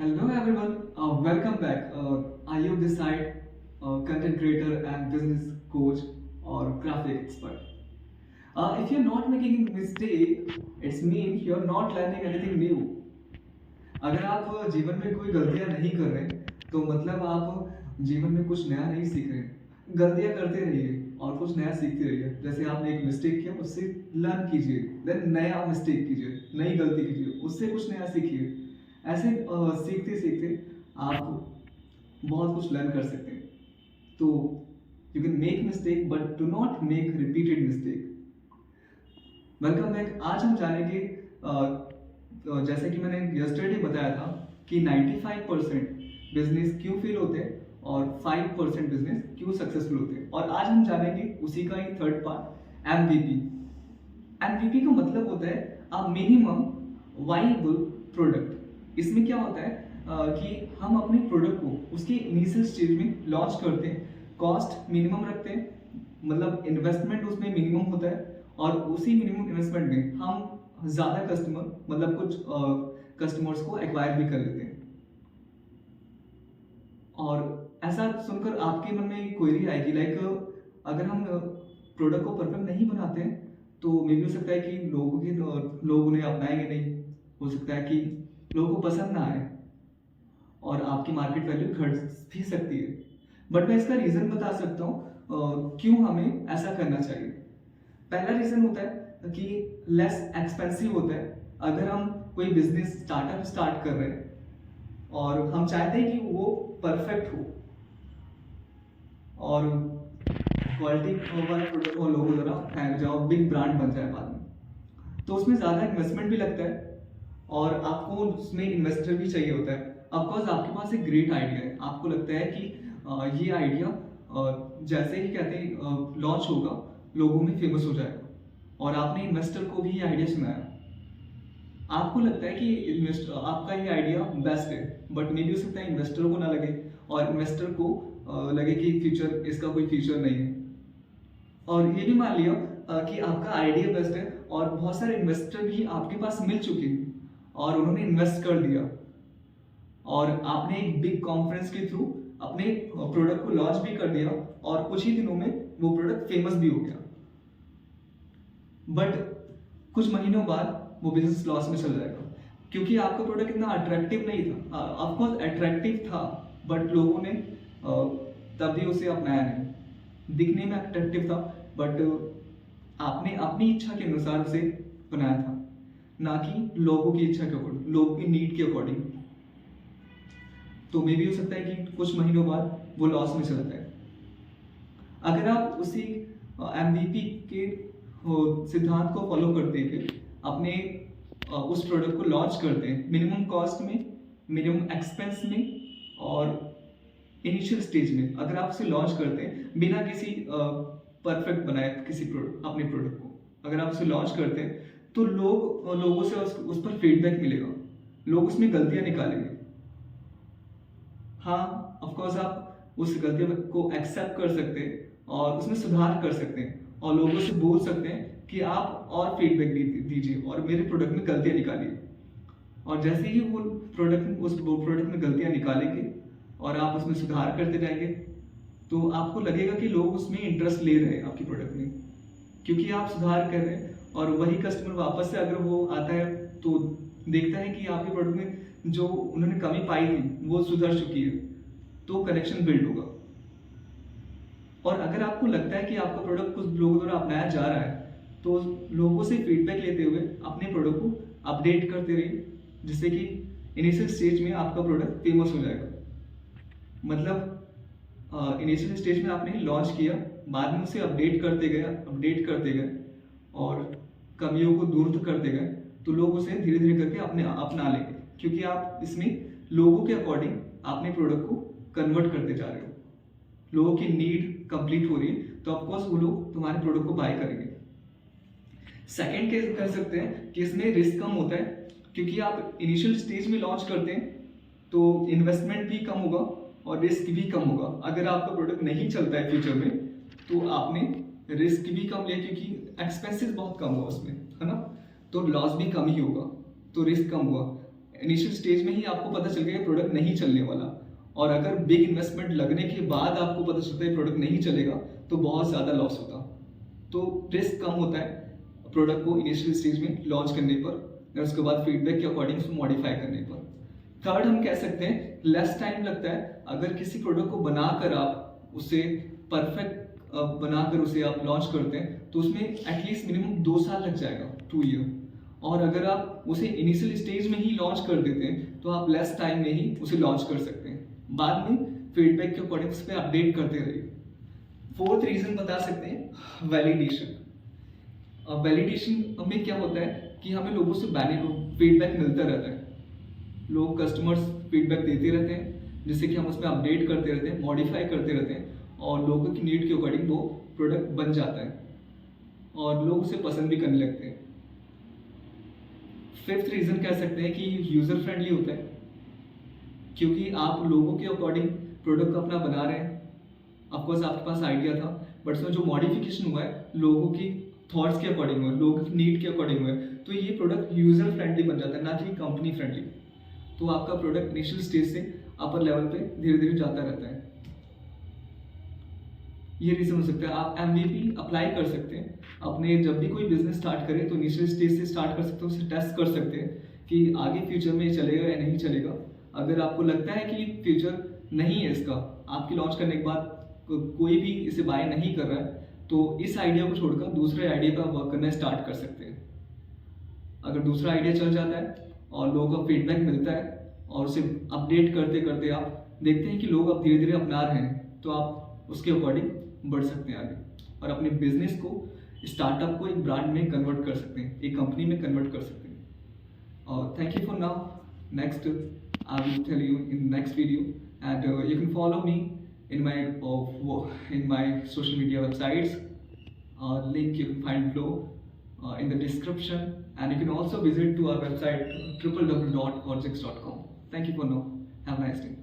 Hello everyone, welcome back. Ayub this side, content creator and business coach or graphic expert. If you're not making a mistake, it's mean you're not learning anything new. अगर आप जीवन में कोई गलतियां नहीं कर रहे तो मतलब आप जीवन में कुछ नया नहीं सीख रहे। गलतियां करते रहिए और कुछ नया सीखते रहिए। जैसे आपने एक मिस्टेक किया उससे लर्न कीजिए, देन नया मिस्टेक कीजिए, नई गलती कीजिए, उससे कुछ नया सीखिए। ऐसे सीखते सीखते आप बहुत कुछ लर्न कर सकते हैं। तो you can make mistake but do not make repeated mistake. Welcome back. आज हम जानेंगे जैसे कि मैंने यस्टरडे बताया था कि 95% बिजनेस क्यों फेल होते हैं और 5% बिजनेस क्यों सक्सेसफुल होते हैं। और आज हम जानेंगे उसी का ही थर्ड पार्ट, एमवीपी। एमवीपी का मतलब होता है अ मिनिमम वाइबल प्रोडक्ट। इसमें क्या होता है कि हम अपने प्रोडक्ट को उसके इनिशियल स्टेज में लॉन्च करते हैं, कॉस्ट मिनिमम रखते हैं, मतलब इन्वेस्टमेंट उसमें मिनिमम होता है, और उसी मिनिमम इन्वेस्टमेंट में हम ज़्यादा कस्टमर मतलब कुछ कस्टमर्स को एक्वायर भी कर लेते हैं। और ऐसा सुनकर आपके मन में एक क्वेरी आएगी, लाइक अगर हम प्रोडक्ट को परफेक्ट नहीं बनाते हैं तो मे भी हो सकता है कि लोग उन्हें अपनाएंगे नहीं, हो सकता है कि लोगों को पसंद ना आए और आपकी मार्केट वैल्यू घट भी सकती है। बट मैं इसका रीज़न बता सकता हूँ क्यों हमें ऐसा करना चाहिए। पहला रीज़न होता है कि लेस एक्सपेंसिव होता है। अगर हम कोई बिजनेस स्टार्टअप स्टार्ट कर रहे हैं और हम चाहते हैं कि वो परफेक्ट हो और क्वालिटी वाला प्रोडक्ट हो, लोगों द्वारा फैल जाओ, बिग ब्रांड बन जाए बाद में, तो उसमें ज़्यादा इन्वेस्टमेंट भी लगता है और आपको उसमें इन्वेस्टर भी चाहिए होता है। ऑफकोर्स आपके पास एक ग्रेट आइडिया है, आपको लगता है कि ये आइडिया जैसे ही कहते हैं लॉन्च होगा लोगों में फेमस हो जाएगा, और आपने इन्वेस्टर को भी ये आइडिया सुनाया। आपको लगता है कि इन्वेस्टर आपका ये आइडिया बेस्ट है, बट मे भी हो सकता है इन्वेस्टर को ना लगे और इन्वेस्टर को लगे कि फ्यूचर इसका कोई फ्यूचर नहीं है। और ये भी मान लिया कि आपका आइडिया बेस्ट है और बहुत सारे इन्वेस्टर भी आपके पास मिल चुके हैं और उन्होंने इन्वेस्ट कर दिया, और आपने एक बिग कॉन्फ्रेंस के थ्रू अपने प्रोडक्ट को लॉन्च भी कर दिया और कुछ ही दिनों में वो प्रोडक्ट फेमस भी हो गया। बट कुछ महीनों बाद वो बिजनेस लॉस में चल जाएगा क्योंकि आपका प्रोडक्ट इतना अट्रैक्टिव नहीं था। ऑफकोर्स अट्रैक्टिव था बट लोगों ने तभी उसे अपनाया नहीं। दिखने में अट्रैक्टिव था बट आपने अपनी इच्छा के अनुसार उसे बनाया था, ना कि लोगों की इच्छा के अकॉर्डिंग, लोगों की नीड के अकॉर्डिंग। तो मे भी हो सकता है कि कुछ महीनों बाद वो लॉस में चला जाए। अगर आप उसी एमवीपी के सिद्धांत को फॉलो करते हैं, अपने उस प्रोडक्ट को लॉन्च करते हैं मिनिमम कॉस्ट में, मिनिमम एक्सपेंस में और इनिशियल स्टेज में, अगर आप उसे लॉन्च करते हैं बिना किसी परफेक्ट बनाए किसी प्रोडक्ट अपने प्रोडक्ट को, अगर आप उसे लॉन्च करते हैं तो लोगों से उस पर फीडबैक मिलेगा, लोग उसमें गलतियां निकालेंगे। हाँ, ऑफ कोर्स आप उस गलती को एक्सेप्ट कर सकते हैं और उसमें सुधार कर सकते हैं और लोगों से बोल सकते हैं कि आप और फीडबैक दीजिए और मेरे प्रोडक्ट में गलतियां निकालिए। और जैसे ही वो प्रोडक्ट में गलतियां निकालेंगे और आप उसमें सुधार करते जाएंगे तो आपको लगेगा कि लोग उसमें इंटरेस्ट ले रहे हैं आपके प्रोडक्ट में, क्योंकि आप सुधार कर रहे हैं। और वही कस्टमर वापस से अगर वो आता है तो देखता है कि आपके प्रोडक्ट में जो उन्होंने कमी पाई थी वो सुधर चुकी है, तो कनेक्शन बिल्ड होगा। और अगर आपको लगता है कि आपका प्रोडक्ट कुछ लोगों द्वारा अपनाया जा रहा है तो लोगों से फीडबैक लेते हुए अपने प्रोडक्ट को अपडेट करते रहिए, जिससे कि इनिशियल स्टेज में आपका प्रोडक्ट फेमस हो जाएगा। मतलब इनिशियल स्टेज में आपने लॉन्च किया, बाद में उसे अपडेट करते गए और कमियों को दूर करते गए, तो लोग उसे धीरे धीरे करके अपना लेंगे, क्योंकि आप इसमें लोगों के अकॉर्डिंग अपने प्रोडक्ट को कन्वर्ट करते जा रहे हो। लोगों की नीड कंप्लीट हो रही है तो ऑफकोर्स वो लोग तुम्हारे प्रोडक्ट को बाय करेंगे। सेकेंड केस कर सकते हैं कि इसमें रिस्क कम होता है, क्योंकि आप इनिशियल स्टेज में लॉन्च करते हैं तो इन्वेस्टमेंट भी कम होगा और रिस्क भी कम होगा। अगर आपका प्रोडक्ट नहीं चलता है फ्यूचर में तो आपने रिस्क भी कम लिया, क्योंकि एक्सपेंसेस बहुत कम हुआ उसमें, है ना, तो लॉस भी कम ही होगा, तो रिस्क कम हुआ। इनिशियल स्टेज में ही आपको पता चल गया प्रोडक्ट नहीं चलने वाला, और अगर बिग इन्वेस्टमेंट लगने के बाद आपको पता चलता है प्रोडक्ट नहीं चलेगा, तो बहुत ज़्यादा लॉस होता। तो रिस्क कम होता है प्रोडक्ट को इनिशियल स्टेज में लॉन्च करने पर, और उसके बाद फीडबैक के अकॉर्डिंग उसको मॉडिफाई करने पर। थर्ड हम कह सकते हैं लेस टाइम लगता है। अगर किसी प्रोडक्ट को बनाकर आप उसे परफेक्ट बनाकर उसे आप लॉन्च करते हैं तो उसमें एटलीस्ट मिनिमम 2 साल लग जाएगा, 2 ईयर। और अगर आप उसे इनिशियल स्टेज में ही लॉन्च कर देते हैं तो आप लेस टाइम में ही उसे लॉन्च कर सकते हैं, बाद में फीडबैक के अकॉर्डिंग उस पर अपडेट करते रहिए। फोर्थ रीजन बता सकते हैं वैलिडेशन। वैलिडेशन में क्या होता है कि हमें लोगों से फीडबैक मिलता रहता है, लोग कस्टमर्स फीडबैक देते रहते हैं, जिससे कि हम उसमें अपडेट करते रहते हैं, मॉडिफाई करते रहते हैं, और लोगों की नीड के अकॉर्डिंग वो प्रोडक्ट बन जाता है और लोग उसे पसंद भी करने लगते हैं। फिफ्थ रीज़न कह सकते हैं कि यूज़र फ्रेंडली होता है, क्योंकि आप लोगों के अकॉर्डिंग प्रोडक्ट अपना बना रहे हैं। ऑफकोर्स आपके पास आइडिया था, बट उसमें जो मॉडिफिकेशन हुआ है लोगों की थॉट्स के अकॉर्डिंग हुआ है, लोगों की नीड के अकॉर्डिंग हुआ है, तो ये प्रोडक्ट यूज़र फ्रेंडली बन जाता है, ना कि कंपनी फ्रेंडली। तो आपका प्रोडक्ट इनिशियल स्टेज से अपर लेवल पे धीरे धीरे जाता रहता है। ये रीज़न हो सकता है। आप MVP अप्लाई कर सकते हैं अपने, जब भी कोई बिजनेस स्टार्ट करें तो इनिशियल स्टेज से स्टार्ट कर सकते हैं, उसे टेस्ट कर सकते हैं कि आगे फ्यूचर में चलेगा या नहीं चलेगा। अगर आपको लगता है कि फ्यूचर नहीं है इसका, आपकी लॉन्च करने के बाद कोई भी इसे बाय नहीं कर रहा है, तो इस आइडिया को छोड़कर दूसरे आइडिया पर वर्क करना स्टार्ट कर सकते हैं। अगर दूसरा आइडिया चल जाता है और लोगों का फीडबैक मिलता है और उसे अपडेट करते करते आप देखते हैं कि लोग अब धीरे धीरे अपना रहे हैं, तो आप उसके अकॉर्डिंग बढ़ सकते हैं आगे और अपने बिजनेस को, स्टार्टअप को एक ब्रांड में कन्वर्ट कर सकते हैं, एक कंपनी में कन्वर्ट कर सकते हैं। और thank you for now. Next I will tell you in next video, and you can follow me in my social media websites. Link you can find below in the description, and you can also visit to our website www.cortex.com. Thank you for now. Have a nice day.